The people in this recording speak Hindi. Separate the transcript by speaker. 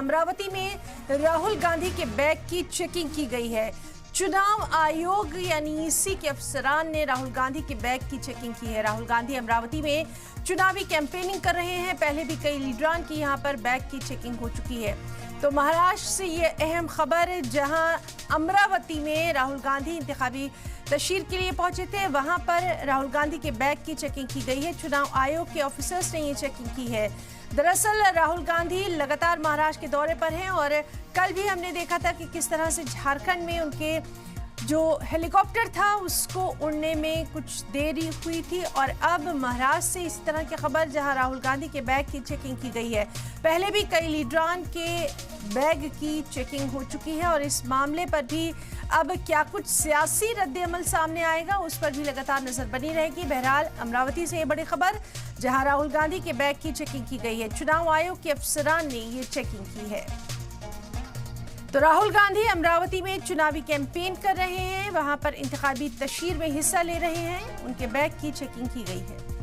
Speaker 1: अमरावती में राहुल गांधी के बैग की चेकिंग की गई है। चुनाव आयोग यानी ईसी के अफसरान ने राहुल गांधी के बैग की चेकिंग की है। राहुल गांधी अमरावती में चुनावी कैंपेनिंग कर रहे हैं। पहले भी कई लीडरान की यहां पर बैग की चेकिंग हो चुकी है। तो महाराष्ट्र से ये अहम खबर, जहां अमरावती में राहुल गांधी इंतखाबी तशहीर के लिए पहुंचे थे, वहां पर राहुल गांधी के बैग की चेकिंग की गई है। चुनाव आयोग के ऑफिसर्स ने ये चेकिंग की है। दरअसल राहुल गांधी लगातार महाराष्ट्र के दौरे पर हैं और कल भी हमने देखा था कि किस तरह से झारखंड में उनके जो हेलीकॉप्टर था उसको उड़ने में कुछ देरी हुई थी और अब महाराष्ट्र से इस तरह की खबर, जहां राहुल गांधी के बैग की चेकिंग की गई है। पहले भी कई लीडरान के बैग की चेकिंग हो चुकी है और इस मामले पर भी अब क्या कुछ सियासी रद्द-ए-अमल सामने आएगा, उस पर भी लगातार नजर बनी रहेगी। बहरहाल अमरावती से ये बड़ी खबर, जहां राहुल गांधी के बैग की चेकिंग की गई है। चुनाव आयोग के अफसरान ने ये चेकिंग की है। तो राहुल गांधी अमरावती में चुनावी कैंपेन कर रहे हैं, वहां पर इंतखाबी तशहीर में हिस्सा ले रहे हैं। उनके बैग की चेकिंग की गई है।